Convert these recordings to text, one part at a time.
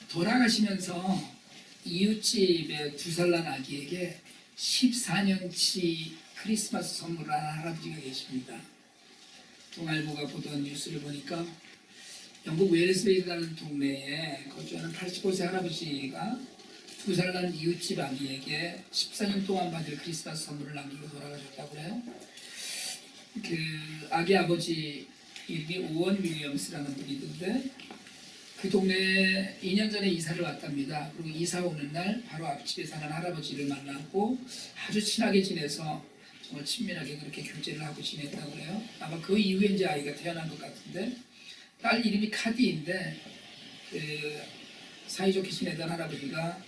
돌아가시면서 이웃집의 2살 난 아기에게 14년치 크리스마스 선물을 한 할아버지가 계십니다. 동아일보가 보던 뉴스를 보니까 영국 웨일스베이라는 동네에 거주하는 85세 할아버지가 2살 난 이웃집 아기에게 14년 동안 받을 크리스마스 선물을 남기고 돌아가셨다고 해요. 그 아기 아버지 이름이 오원 윌리엄스라는 분이던데 그 동네에 2년 전에 이사를 왔답니다. 그리고 이사 오는 날 바로 앞집에 사는 할아버지를 만나고 아주 친하게 지내서 정말 친밀하게 그렇게 교제를 하고 지냈다고 해요. 아마 그 이후에 이제 아이가 태어난 것 같은데 딸 이름이 카디인데 그 사이좋게 지내던 할아버지가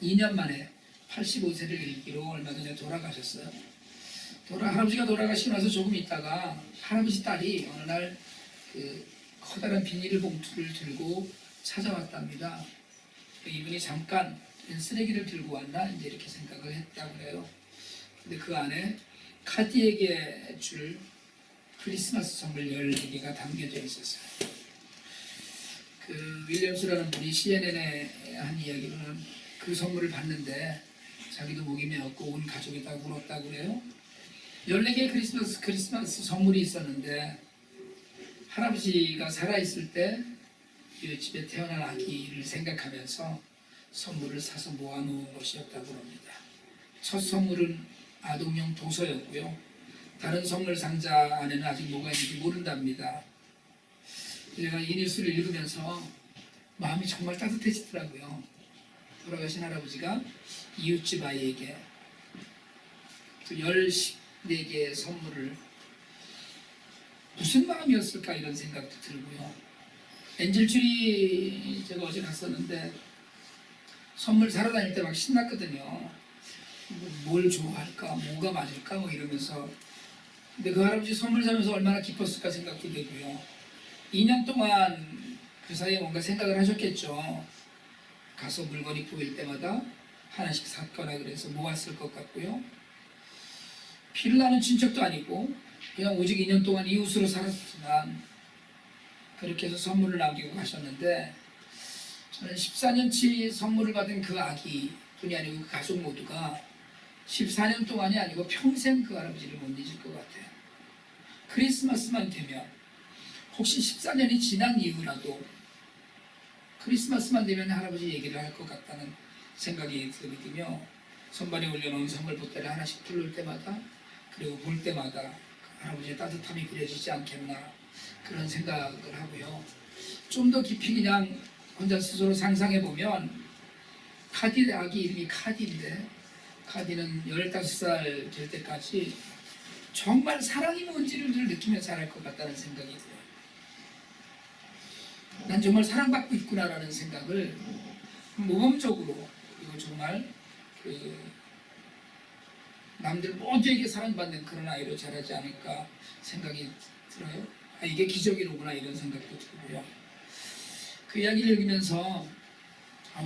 2년 만에 85세를 일기로 얼마 전에 돌아가셨어요. 할아버지가 돌아가시고 나서 조금 있다가 할아버지 딸이 어느 날 그 커다란 비닐봉투를 들고 찾아왔답니다. 이분이 잠깐 쓰레기를 들고 왔나 이제 이렇게 생각을 했다고 해요. 근데 그 안에 카디에게 줄 크리스마스 선물 14개가 담겨져 있었어요. 그 윌리엄스라는 분이 CNN에 한 이야기로는 그 선물을 받는데 자기도 목이 메었고 온 가족이 다 울었다고 그래요. 14개의 크리스마스 선물이 있었는데 할아버지가 살아있을 때 집에 태어난 아기를 생각하면서 선물을 사서 모아놓은 것이었다고 합니다. 첫 선물은 아동용 도서였고요. 다른 선물 상자 안에는 아직 뭐가 있는지 모른답니다. 제가 이 뉴스를 읽으면서 마음이 정말 따뜻해지더라고요. 돌아가신 할아버지가 이웃집 아이에게 그 14개의 선물을 무슨 마음이었을까 이런 생각도 들고요. 엔젤트리 제가 어제 갔었는데 선물 사러 다닐 때 막 신났거든요. 뭘 좋아할까, 뭐가 맞을까 뭐 이러면서. 근데 그 할아버지 선물 사면서 얼마나 기뻤을까 생각도 되고요. 2년 동안 그 사이에 뭔가 생각을 하셨겠죠. 가서 물건이 보일 때마다 하나씩 샀거나 그래서 모았을 것 같고요. 피를 나는 친척도 아니고 그냥 오직 2년 동안 이웃으로 살았지만 그렇게 해서 선물을 남기고 가셨는데 저는 14년치 선물을 받은 그 아기뿐이 아니고 그 가족 모두가 14년 동안이 아니고 평생 그 할아버지를 못 잊을 것 같아요. 크리스마스만 되면 혹시 14년이 지난 이후라도 크리스마스만 되면 할아버지 얘기를 할 것 같다는 생각이 들거든요. 선반에 올려놓은 선물 보따리 하나씩 뚫을 때마다 그리고 볼 때마다 그 할아버지의 따뜻함이 그려지지 않겠나 그런 생각을 하고요. 좀 더 깊이 그냥 혼자 스스로 상상해보면 카디 아기 이름이 카디인데 카디는 15살 될 때까지 정말 사랑이 뭔지를 늘 느끼며 자랄 것 같다는 생각이 들어요. 난 정말 사랑받고 있구나라는 생각을 모범적으로 그리고 정말 남들 모두에게 사랑받는 그런 아이로 자라지 않을까 생각이 들어요. 이게 기적이로구나 이런 생각도 들고요. 그 이야기를 읽으면서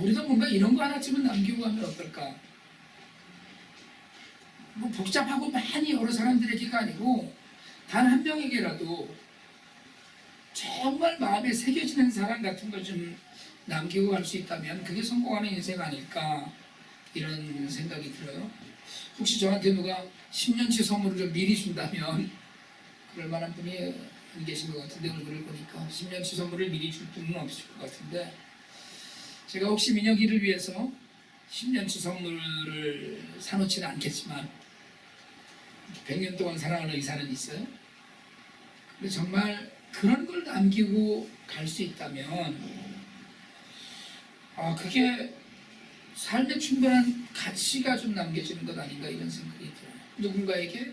우리도 뭔가 이런 거 하나쯤은 남기고 가면 어떨까. 뭐 복잡하고 많이 여러 사람들에게가 아니고 단 한 명에게라도 정말 마음에 새겨지는 사랑 같은 걸 좀 남기고 갈 수 있다면 그게 성공하는 인생 아닐까 이런 생각이 들어요. 혹시 저한테 누가 10년치 선물을 좀 미리 준다면 그럴 만한 분이 안 계신 것 같은데 얼굴을 보니까 10년치 선물을 미리 줄 분은 없을 것 같은데 제가 혹시 민혁이를 위해서 10년치 선물을 사놓지는 않겠지만 100년 동안 사랑하는 의사는 있어요. 근데 정말 그런 걸 남기고 갈 수 있다면 그게 삶의 충분한 가치가 좀 남겨지는 것 아닌가 이런 생각이 들어요. 누군가에게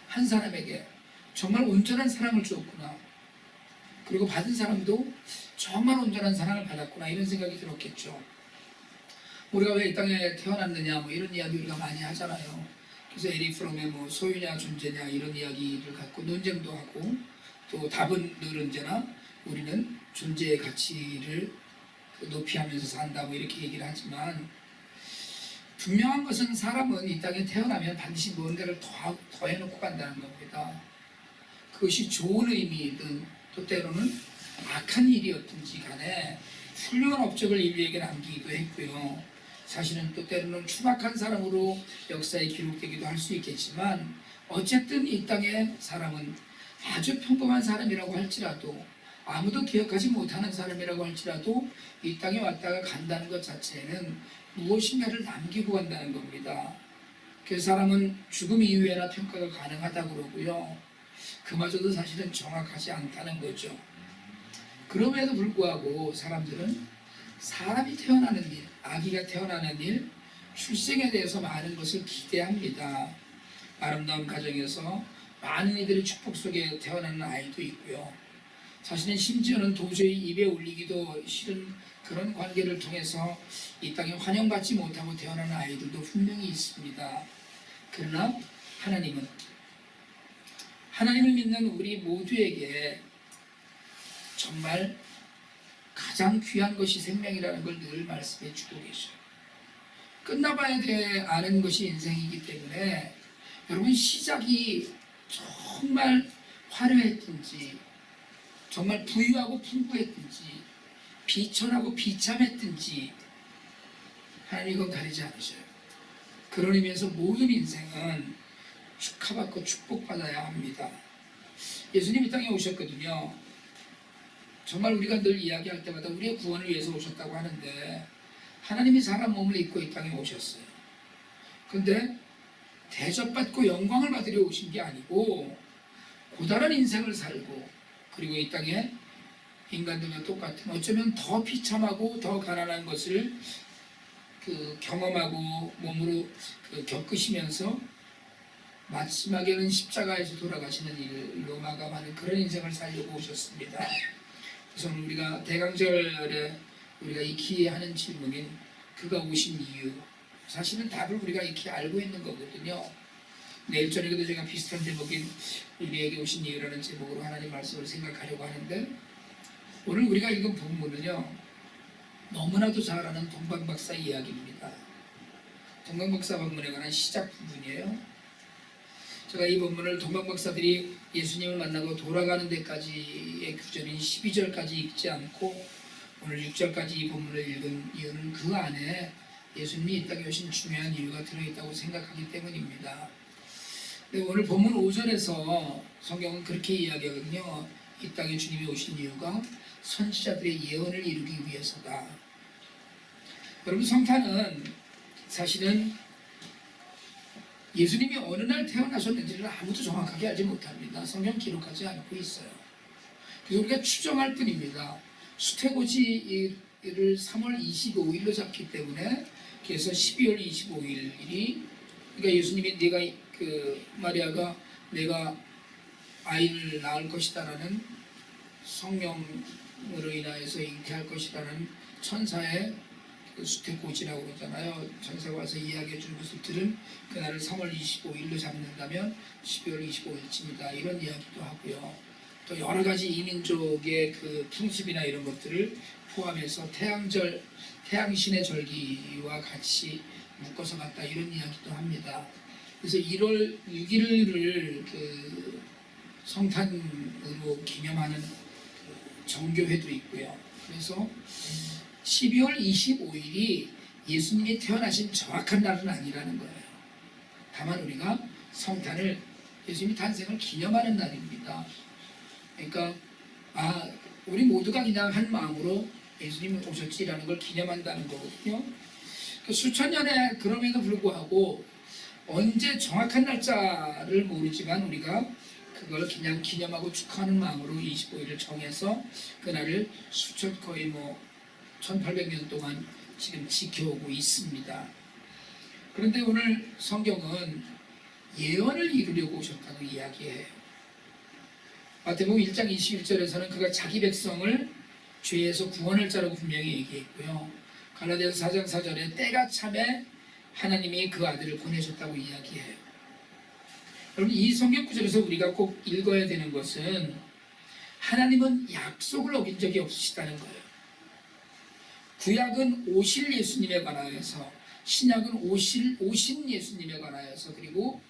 한 사람에게 정말 온전한 사랑을 주었구나. 그리고 받은 사람도 정말 온전한 사랑을 받았구나 이런 생각이 들었겠죠. 우리가 왜 이 땅에 태어났느냐 뭐 이런 이야기 우리가 많이 하잖아요. 그래서 에릭 프롬의 뭐 소유냐 존재냐 이런 이야기를 갖고 논쟁도 하고 또 답은 늘 언제나 우리는 존재의 가치를 높이 하면서 산다 뭐 이렇게 얘기를 하지만 분명한 것은 사람은 이 땅에 태어나면 반드시 무언가를 더 해놓고 간다는 겁니다. 그것이 좋은 의미이든 또 때로는 악한 일이었든지 간에 훌륭한 업적을 인류에게 남기기도 했고요. 사실은 또 때로는 추악한 사람으로 역사에 기록되기도 할 수 있겠지만 어쨌든 이 땅의 사람은 아주 평범한 사람이라고 할지라도 아무도 기억하지 못하는 사람이라고 할지라도 이 땅에 왔다가 간다는 것 자체는 무엇인가를 남기고 간다는 겁니다. 그 사람은 죽음 이후에나 평가가 가능하다고 그러고요. 그마저도 사실은 정확하지 않다는 거죠. 그럼에도 불구하고 사람들은 사람이 태어나는 일, 아기가 태어나는 일, 출생에 대해서 많은 것을 기대합니다. 아름다운 가정에서 많은 이들의 축복 속에 태어나는 아이도 있고요. 자신은 심지어는 도저히 입에 올리기도 싫은 그런 관계를 통해서 이 땅에 환영받지 못하고 태어나는 아이들도 분명히 있습니다. 그러나 하나님을 믿는 우리 모두에게 정말 가장 귀한 것이 생명이라는 걸 늘 말씀해 주고 계셔요. 끝나봐야 돼 아는 것이 인생이기 때문에 여러분 시작이 정말 화려했든지 정말 부유하고 풍부했든지 비천하고 비참했든지 하나님은 가리지 않으셔요. 그런 의미에서 모든 인생은 축하받고 축복받아야 합니다. 예수님이 땅에 오셨거든요. 정말 우리가 늘 이야기할 때마다 우리의 구원을 위해서 오셨다고 하는데 하나님이 사람 몸을 입고 이 땅에 오셨어요. 근데 대접받고 영광을 받으려 오신 게 아니고 고단한 인생을 살고 그리고 이 땅에 인간들과 똑같은 어쩌면 더 비참하고 더 가난한 것을 경험하고 몸으로 겪으시면서 마지막에는 십자가에서 돌아가시는 일로 마감하는 그런 인생을 살려고 오셨습니다. 그래서 우리가 대강절에 우리가 익히 하는 질문인 그가 오신 이유, 사실은 답을 우리가 익히 알고 있는 거거든요. 내일 저녁에도 제가 비슷한 제목인 우리에게 오신 이유라는 제목으로 하나님 말씀을 생각하려고 하는데, 오늘 우리가 읽은 본문은요 너무나도 잘 아는 동방박사 이야기입니다. 동방박사 본문에 관한 시작 부분이에요. 제가 이 본문을 동방박사들이 예수님을 만나고 돌아가는 데까지의 구절인 12절까지 읽지 않고 오늘 6절까지 이 본문을 읽은 이유는 그 안에 예수님이 이 땅에 오신 중요한 이유가 들어있다고 생각하기 때문입니다. 오늘 본문 5절에서 성경은 그렇게 이야기하거든요. 이 땅에 주님이 오신 이유가 선지자들의 예언을 이루기 위해서다. 여러분, 성탄은 사실은 예수님이 어느 날 태어나셨는지를 아무도 정확하게 알지 못합니다. 성경 기록하지 않고 있어요. 그래서 우리가 추정할 뿐입니다. 수태고지를 3월 25일로 잡기 때문에 그래서 12월 25일이 그러니까 예수님이 마리아가 내가 아이를 낳을 것이다라는 성령으로 인하여서 잉태할 것이라는 천사의 수태고지라고 그러잖아요. 천사가 와서 이야기해 주는 것을 들은 그날을 3월 25일로 잡는다면 12월 25일쯤이다 이런 이야기도 하고요. 또 여러 가지 이민족의 그 풍습이나 이런 것들을 포함해서 태양신의 절기와 같이 묶어서 갔다 이런 이야기도 합니다. 그래서 1월 6일을 그 성탄으로 기념하는 정교회도 있고요. 그래서 12월 25일이 예수님이 태어나신 정확한 날은 아니라는 거예요. 다만 우리가 성탄을 예수님이 탄생을 기념하는 날입니다. 그러니까 우리 모두가 그냥 한 마음으로 예수님이 오셨지라는 걸 기념한다는 거거든요. 수천 년에 그럼에도 불구하고 언제 정확한 날짜를 모르지만 우리가 그걸 그냥 기념하고 축하하는 마음으로 25일을 정해서 그날을 거의 1800년 동안 지금 지켜오고 있습니다. 그런데 오늘 성경은 예언을 이루려고 오셨다고 이야기해요. 마태복음 1장 21절에서는 그가 자기 백성을 죄에서 구원할 자라고 분명히 얘기했고요. 갈라디아서 4장 4절에 때가 참에 하나님이 그 아들을 보내셨다고 이야기해요. 여러분, 이 성경 구절에서 우리가 꼭 읽어야 되는 것은 하나님은 약속을 어긴 적이 없으시다는 거예요. 구약은 오실 예수님에 관하여서, 신약은 오신 예수님에 관하여서, 그리고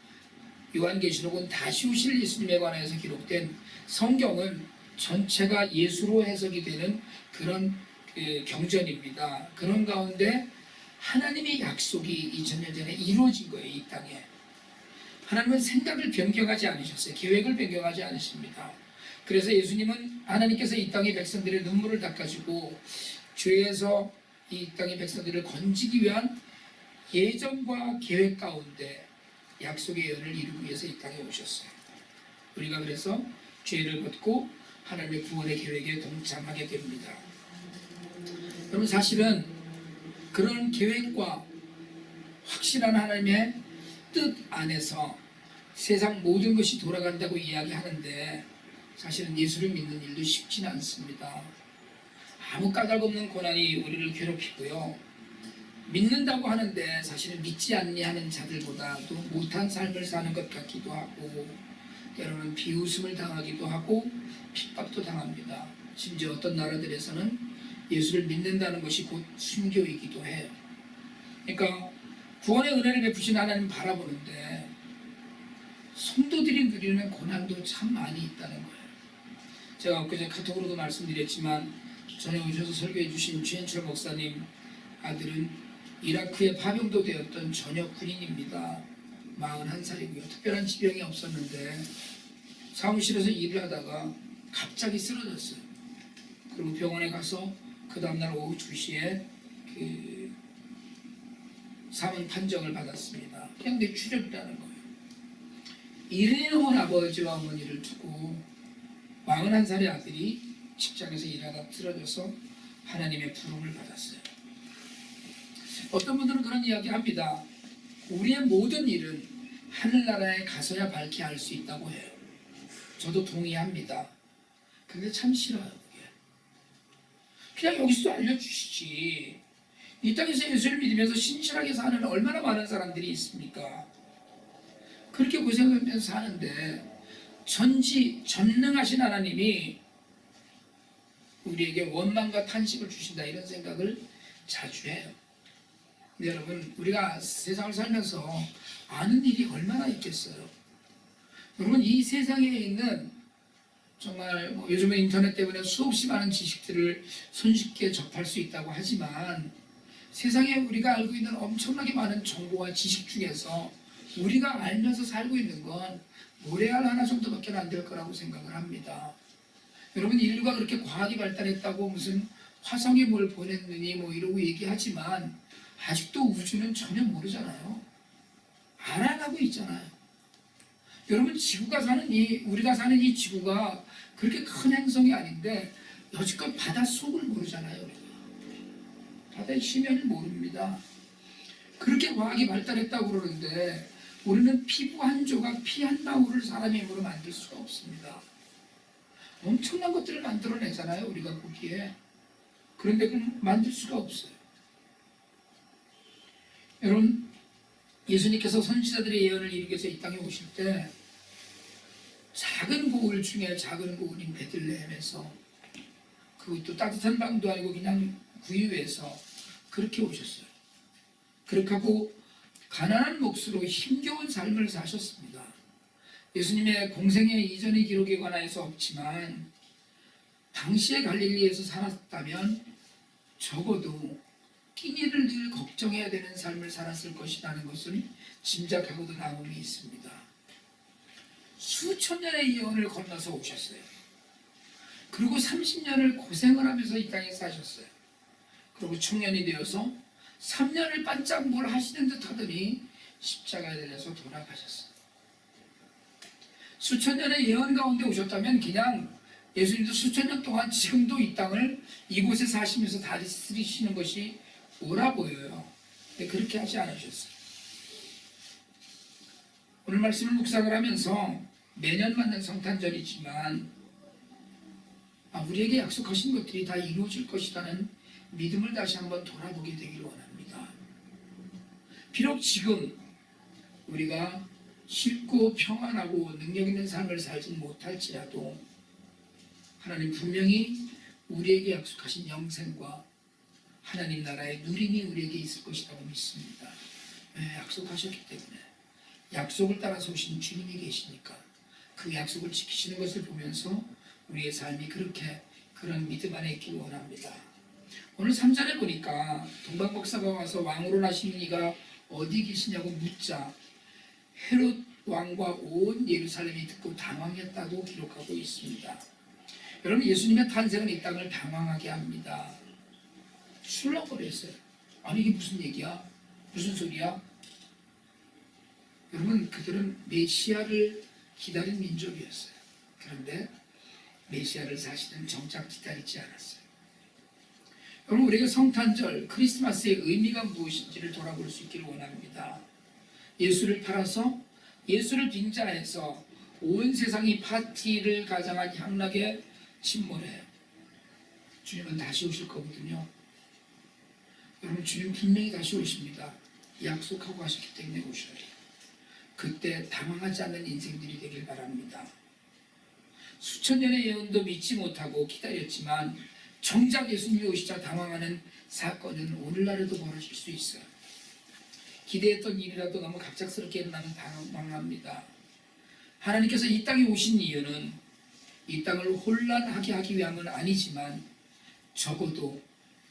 요한계시록은 다시 오실 예수님에 관하여서 기록된 성경은 전체가 예수로 해석이 되는 그런 경전입니다. 그런 가운데 하나님의 약속이 2000년 전에 이루어진 거예요. 이 땅에. 하나님은 생각을 변경하지 않으셨어요. 계획을 변경하지 않으십니다. 그래서 예수님은 하나님께서 이 땅의 백성들의 눈물을 닦아주고 죄에서 이 땅의 백성들을 건지기 위한 예정과 계획 가운데 약속의 예언을 이루기 위해서 이 땅에 오셨어요. 우리가 그래서 죄를 벗고 하나님의 구원의 계획에 동참하게 됩니다. 여러분, 사실은 그런 계획과 확실한 하나님의 뜻 안에서 세상 모든 것이 돌아간다고 이야기하는데 사실은 예수를 믿는 일도 쉽지는 않습니다. 아무 까닭없는 고난이 우리를 괴롭히고요. 믿는다고 하는데 사실은 믿지 않는 자들보다도 못한 삶을 사는 것 같기도 하고, 때로는 비웃음을 당하기도 하고 핍박도 당합니다. 심지어 어떤 나라들에서는 예수를 믿는다는 것이 곧 순교이기도 해요. 그러니까 구원의 은혜를 베푸신 하나님 바라보는데 성도들이 누리는 고난도 참 많이 있다는 거예요. 제가 엊그제 카톡으로도 말씀드렸지만 전에 오셔서 설교해 주신 최인철 목사님 아들은 이라크에 파병도 되었던 전역 군인입니다. 41살이고요. 특별한 지병이 없었는데 사무실에서 일을 하다가 갑자기 쓰러졌어요. 그리고 병원에 가서 그 다음날 오후 2시에 사망 판정을 받았습니다. 그냥 뇌출혈이라는 거예요. 이른이 넘은 아버지와 어머니를 두고 41살의 아들이 직장에서 일하다 쓰러져서 하나님의 부름을 받았어요. 어떤 분들은 그런 이야기를 합니다. 우리의 모든 일은 하늘나라에 가서야 밝게 알 수 있다고 해요. 저도 동의합니다. 근데 참 싫어요, 그게. 그냥 여기서 알려주시지. 이 땅에서 예수를 믿으면서 신실하게 사는 얼마나 많은 사람들이 있습니까? 그렇게 고생하면서 사는데 전능하신 하나님이 우리에게 원망과 탄식을 주신다, 이런 생각을 자주 해요. 근데 여러분, 우리가 세상을 살면서 아는 일이 얼마나 있겠어요? 여러분, 이 세상에 있는 정말 요즘에 인터넷 때문에 수없이 많은 지식들을 손쉽게 접할 수 있다고 하지만 세상에 우리가 알고 있는 엄청나게 많은 정보와 지식 중에서 우리가 알면서 살고 있는 건 모래알 하나 정도밖에 안 될 거라고 생각을 합니다. 여러분, 인류가 그렇게 과학이 발달했다고 무슨 화성에 뭘 보냈느니 뭐 이러고 얘기하지만 아직도 우주는 전혀 모르잖아요. 알아가고 있잖아요. 여러분, 우리가 사는 이 지구가 그렇게 큰 행성이 아닌데 여지껏 바닷속을 모르잖아요. 우리가. 바다의 심연을 모릅니다. 그렇게 과학이 발달했다고 그러는데 우리는 피부 한 조각, 피 한 방울을 사람의 힘으로 만들 수가 없습니다. 엄청난 것들을 만들어내잖아요, 우리가 보기에. 그런데 그건 만들 수가 없어요. 여러분, 예수님께서 선지자들의 예언을 이루기 위해서 이 땅에 오실 때 작은 고을 중에 작은 고을인 베들레헴에서, 그것도 따뜻한 방도 아니고 그냥 구유에서 그렇게 오셨어요. 그렇게 하고 가난한 몫으로 힘겨운 삶을 사셨습니다. 예수님의 공생의 이전의 기록에 관하여서 없지만 당시의 갈릴리에서 살았다면 적어도 끼니를 늘 걱정해야 되는 삶을 살았을 것이라는 것을 짐작하고도 남음이 있습니다. 수천 년의 예언을 건너서 오셨어요. 그리고 30년을 고생을 하면서 이 땅에 사셨어요. 그리고 청년이 되어서 3년을 반짝 뭘 하시는 듯 하더니 십자가에 달려서 돌아가셨어요. 수천 년의 예언 가운데 오셨다면 그냥 예수님도 수천 년 동안 지금도 이 땅을 이곳에 사시면서 다스리시는 것이 옳아 보여요. 근데 그렇게 하지 않으셨어요. 오늘 말씀을 묵상을 하면서 매년 맞는 성탄절이지만 우리에게 약속하신 것들이 다 이루어질 것이라는 믿음을 다시 한번 돌아보게 되기를 원합니다. 비록 지금 우리가 쉽고 평안하고 능력 있는 삶을 살지 못할지라도 하나님 분명히 우리에게 약속하신 영생과 하나님 나라의 누림이 우리에게 있을 것이라고 믿습니다. 약속하셨기 때문에 약속을 따라서 오신 주님이 계시니까 그 약속을 지키시는 것을 보면서 우리의 삶이 그렇게 그런 믿음 안에 있기를 원합니다. 오늘 3절에 보니까 동방박사가 와서 왕으로 나신 이가 어디 계시냐고 묻자 헤롯 왕과 온 예루살렘이 듣고 당황했다고 기록하고 있습니다. 여러분, 예수님의 탄생은 이 땅을 당황하게 합니다. 술렁거렸어요. 아니 이게 무슨 얘기야? 무슨 소리야? 여러분, 그들은 메시아를 기다린 민족이었어요. 그런데 메시아를 사실은 정작 기다리지 않았어요. 여러분, 우리가 성탄절, 크리스마스의 의미가 무엇인지를 돌아볼 수 있기를 원합니다. 예수를 팔아서, 예수를 빙자해서 온 세상이 파티를 가장한 향락에 침몰해요. 주님은 다시 오실 거거든요. 여러분, 주님 분명히 다시 오십니다. 약속하고 하셨기 때문에 오셔야 해요. 그때 당황하지 않는 인생들이 되길 바랍니다. 수천 년의 예언도 믿지 못하고 기다렸지만 정작 예수님이 오시자 당황하는 사건은 오늘날에도 벌어질 수 있어요. 기대했던 일이라도 너무 갑작스럽게 일어나면 당황합니다. 하나님께서 이 땅에 오신 이유는 이 땅을 혼란하게 하기 위함은 아니지만 적어도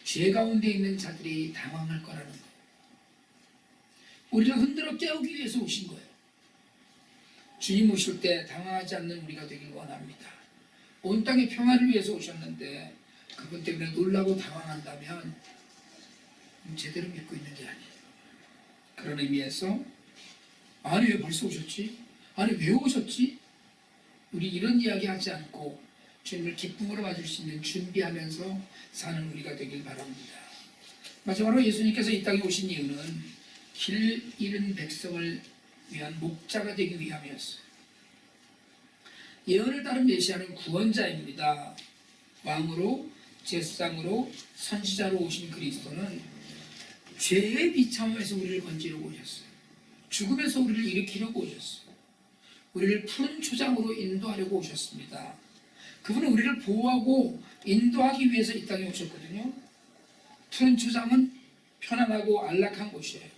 죄 가운데 있는 자들이 당황할 거라는 거예요. 우리를 흔들어 깨우기 위해서 오신 거예요. 주님 오실 때 당황하지 않는 우리가 되길 원합니다. 온 땅의 평화를 위해서 오셨는데 그분 때문에 놀라고 당황한다면 제대로 믿고 있는 게 아니에요. 그런 의미에서 아니 왜 벌써 오셨지? 아니 왜 오셨지? 우리 이런 이야기 하지 않고 주님을 기쁨으로 맞을 수 있는 준비하면서 사는 우리가 되길 바랍니다. 마지막으로 예수님께서 이 땅에 오신 이유는 길 잃은 백성을 위한 목자가 되기 위함이었어요. 예언을 따른 메시아는 구원자입니다. 왕으로, 제사장으로, 선지자로 오신 그리스도는 죄의 비참함에서 우리를 건지려고 오셨어요. 죽음에서 우리를 일으키려고 오셨어요. 우리를 푸른 초장으로 인도하려고 오셨습니다. 그분은 우리를 보호하고 인도하기 위해서 이 땅에 오셨거든요. 푸른 초장은 편안하고 안락한 곳이에요.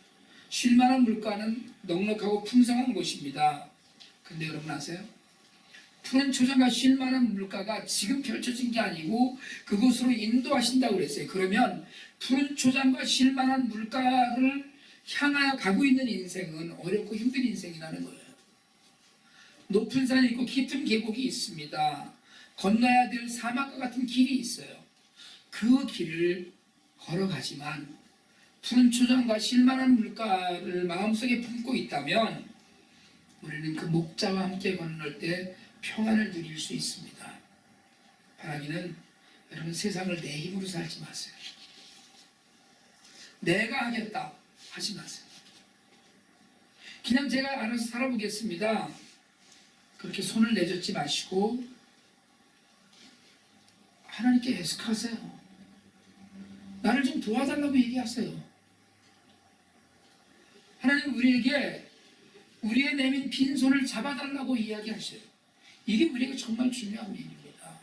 쉴만한 물가는 넉넉하고 풍성한 곳입니다. 근데 여러분 아세요? 푸른 초장과 쉴만한 물가가 지금 펼쳐진 게 아니고 그곳으로 인도하신다고 그랬어요. 그러면 푸른 초장과 쉴만한 물가를 향하여 가고 있는 인생은 어렵고 힘든 인생이라는 거예요. 높은 산이 있고 깊은 계곡이 있습니다. 건너야 될 사막과 같은 길이 있어요. 그 길을 걸어가지만 푸른 초장과 쉴만한 물가를 마음속에 품고 있다면 우리는 그 목자와 함께 건널 때 평안을 누릴 수 있습니다. 바라기는 여러분 세상을 내 힘으로 살지 마세요. 내가 하겠다 하지 마세요. 그냥 제가 알아서 살아보겠습니다. 그렇게 손을 내젓지 마시고 하나님께 애석하세요. 나를 좀 도와달라고 얘기하세요. 하나님 우리에게 우리의 내민 빈손을 잡아달라고 이야기하셔요. 이게 우리에게 정말 중요한 일입니다.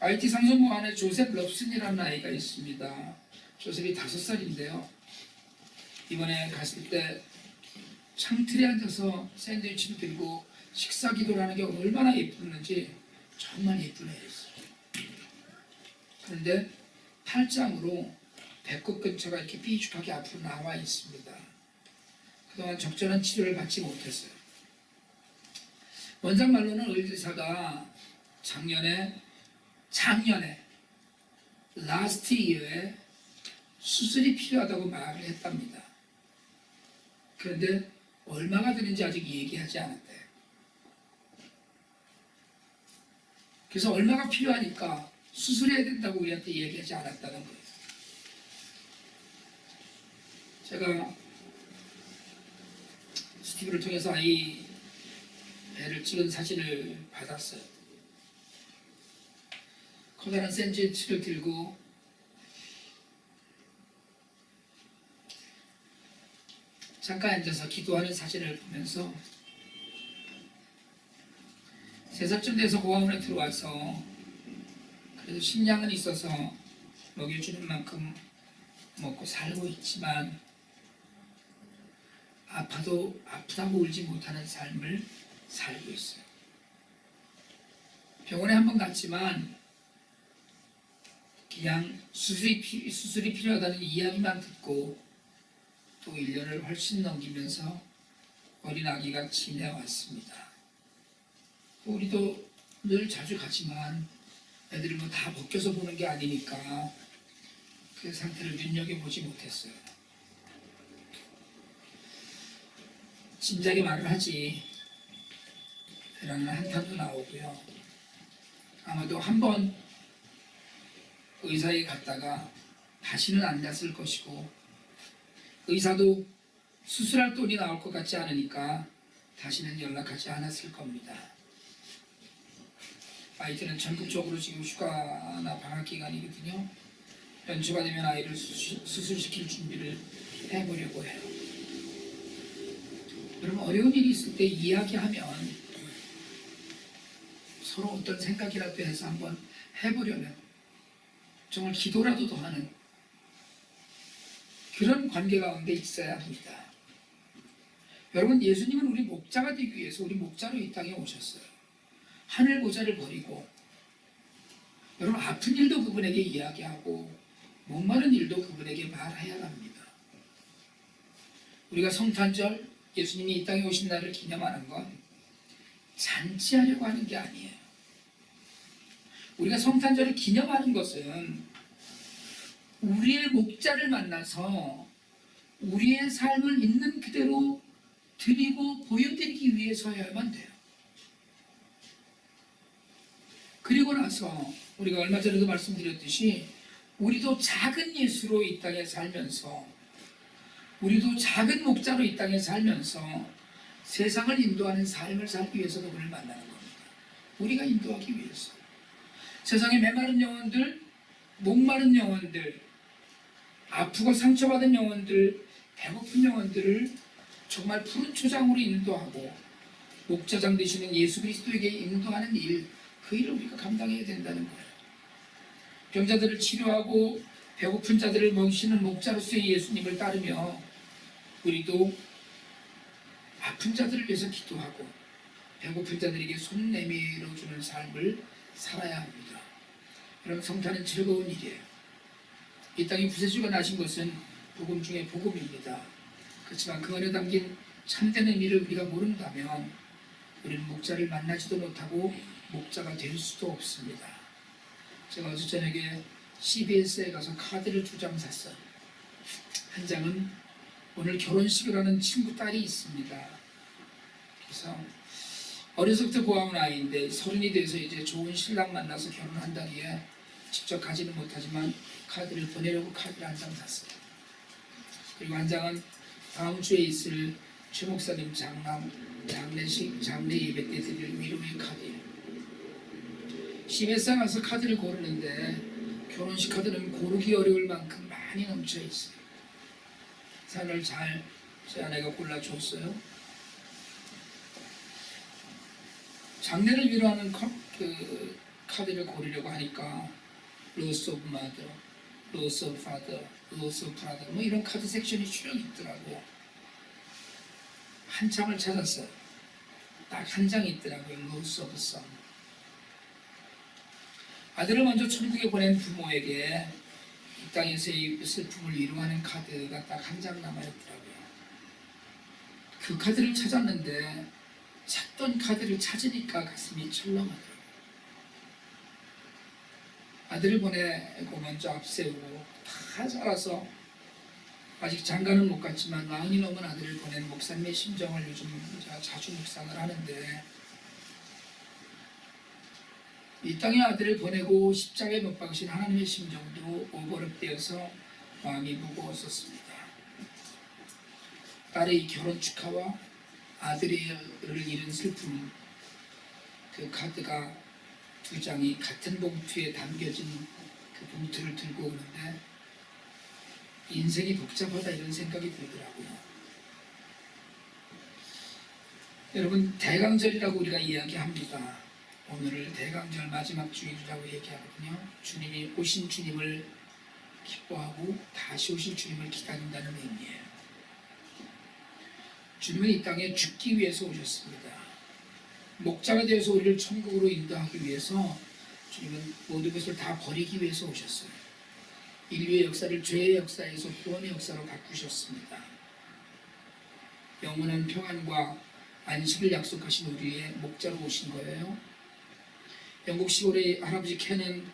IT 상선부 안에 조셉 럽슨이라는 아이가 있습니다. 조셉이 5살인데요. 이번에 갔을 때 창틀에 앉아서 샌드위치를 들고 식사 기도를 하는 게 얼마나 예뻤는지 정말 예쁜 애였어요. 그런데 팔짱으로 배꼽 근처가 이렇게 삐죽하게 앞으로 나와 있습니다. 그동안 적절한 치료를 받지 못했어요. 원장 말로는 의사가 작년에 last year에 수술이 필요하다고 말을 했답니다. 그런데 얼마가 드는지 아직 얘기하지 않았대요. 그래서 얼마가 필요하니까 수술해야 된다고 우리한테 얘기하지 않았다는 거예요. 제가 스티브를 통해서 아이 배를 찍은 사진을 받았어요. 커다란 샌드위치를 들고 잠깐 앉아서 기도하는 사진을 보면서 3살쯤 돼서 고아원에 들어와서 그래도 식량은 있어서 먹여주는 만큼 먹고 살고 있지만 아프다고 울지 못하는 삶을 살고 있어요. 병원에 한번 갔지만 그냥 수술이 필요하다는 이야기만 듣고 또 1년을 훨씬 넘기면서 어린 아기가 지내왔습니다. 우리도 늘 자주 가지만 애들이 뭐 다 벗겨서 보는 게 아니니까 그 상태를 눈여겨보지 못했어요. 진작에 말을 하지 라는 한탄도 나오고요. 아마도 한 번 의사에 갔다가 다시는 안 갔을 것이고, 의사도 수술할 돈이 나올 것 같지 않으니까 다시는 연락하지 않았을 겁니다. 아이들은 전국적으로 지금 휴가나 방학 기간이거든요. 연초가 되면 아이를 수술시킬 준비를 해보려고 해요. 여러분, 어려운 일이 있을 때 이야기하면 서로 어떤 생각이라도 해서 한번 해보려면 정말 기도라도 더 하는 그런 관계 가운데 있어야 합니다. 여러분, 예수님은 우리 목자가 되기 위해서 우리 목자로 이 땅에 오셨어요. 하늘 보좌를 버리고, 여러분, 아픈 일도 그분에게 이야기하고 목마른 일도 그분에게 말해야 합니다. 우리가 성탄절 예수님이 이 땅에 오신 날을 기념하는 건 잔치하려고 하는 게 아니에요. 우리가 성탄절을 기념하는 것은 우리의 목자를 만나서 우리의 삶을 있는 그대로 드리고 보여드리기 위해서여야만 돼요. 그리고 나서 우리가 얼마 전에도 말씀드렸듯이 우리도 작은 예수로 이 땅에 살면서, 우리도 작은 목자로 이 땅에 살면서 세상을 인도하는 삶을 살기 위해서 그분을 만나는 겁니다. 우리가 인도하기 위해서. 세상의 메마른 영혼들, 목마른 영혼들, 아프고 상처받은 영혼들, 배고픈 영혼들을 정말 푸른 초장으로 인도하고 목자장 되시는 예수 그리스도에게 인도하는 일, 그 일을 우리가 감당해야 된다는 거예요. 병자들을 치료하고 배고픈 자들을 먹이시는 목자로서의 예수님을 따르며 우리도 아픈 자들을 위해서 기도하고 배고픈 자들에게 손 내밀어 주는 삶을 살아야 합니다. 여러분, 성탄은 즐거운 일이에요. 이 땅에 구세주가 나신 것은 복음 중에 복음입니다. 그렇지만 그 안에 담긴 참된 의미를 우리가 모른다면 우리는 목자를 만나지도 못하고 목자가 될 수도 없습니다. 제가 어제 저녁에 CBS에 가서 카드를 2장 샀어요. 한 장은 오늘 결혼식을 하는 친구 딸이 있습니다. 그래서 어려서부터 보아온 아이인데 30이 돼서 이제 좋은 신랑 만나서 결혼한다기에 직접 가지는 못하지만 카드를 보내려고 카드를 한 장 샀어요. 그리고 한 장은 다음 주에 있을 최 목사님 장례 예배 때 드릴 위로의 카드예요. CBS에 가서 카드를 고르는데 결혼식 카드는 고르기 어려울 만큼 많이 넘쳐 있어요. 산을 잘 제 아내가 골라줬어요. 장례를 위로하는 그 카드를 고르려고 하니까 로스 오브 마더, 로스 오브 파더, 로스 오브 브라더 뭐 이런 카드 섹션이 쭉 있더라고요. 한 장을 찾았어요. 딱 한 장 있더라고요. 로스 오브 선. 아들을 먼저 천국에 보낸 부모에게 이 땅에서의 슬픔을 위로하는 카드가 딱 한 장 남아있더라고요. 그 카드를 찾았는데 찾던 카드를 찾으니까 가슴이 철렁하더라고요. 아들을 보내고 먼저 앞세우고 다 자라서 아직 장가는 못 갔지만 40이 넘은 아들을 보낸 목사님의 심정을 요즘 자주 묵상을 하는데, 이 땅에 아들을 보내고 십자가에 못 박으신 하나님의 심정도 오버랩되어서 마음이 무거웠었습니다. 딸의 결혼 축하와 아들을 잃은 슬픔, 그 카드가 2장이 같은 봉투에 담겨진 그 봉투를 들고 오는데 인생이 복잡하다 이런 생각이 들더라고요. 여러분, 대강절이라고 우리가 이야기합니다. 오늘을 대강절 마지막 주일이라고 얘기하거든요. 주님이 오신 주님을 기뻐하고 다시 오실 주님을 기다린다는 의미예요. 주님은 이 땅에 죽기 위해서 오셨습니다. 목자가 되어서 우리를 천국으로 인도하기 위해서 주님은 모든 것을 다 버리기 위해서 오셨어요. 인류의 역사를 죄의 역사에서 구원의 역사로 바꾸셨습니다. 영원한 평안과 안식을 약속하신 우리의 목자로 오신 거예요. 영국 시골의 할아버지 켄은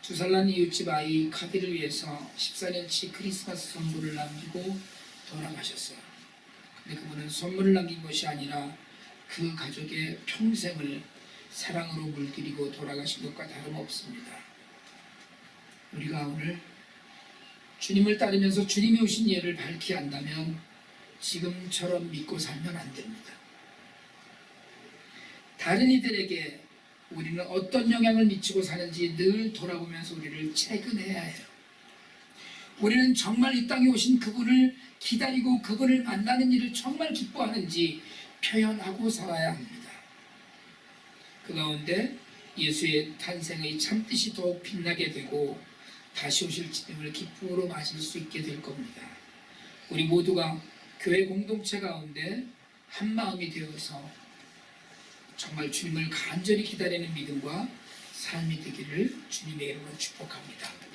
2살 난 이웃집 아이 카디를 위해서 14년치 크리스마스 선물을 남기고 돌아가셨어요. 근데 그분은 선물을 남긴 것이 아니라 그 가족의 평생을 사랑으로 물들이고 돌아가신 것과 다름없습니다. 우리가 오늘 주님을 따르면서 주님이 오신 예를 밝히 안다면 지금처럼 믿고 살면 안 됩니다. 다른 이들에게 우리는 어떤 영향을 미치고 사는지 늘 돌아보면서 우리를 체크해야 해요. 우리는 정말 이 땅에 오신 그분을 기다리고 그분을 만나는 일을 정말 기뻐하는지 표현하고 살아야 합니다. 그 가운데 예수의 탄생의 참뜻이 더욱 빛나게 되고 다시 오실 주님을 기쁨으로 맞을 수 있게 될 겁니다. 우리 모두가 교회 공동체 가운데 한 마음이 되어서 정말 주님을 간절히 기다리는 믿음과 삶이 되기를 주님의 이름으로 축복합니다.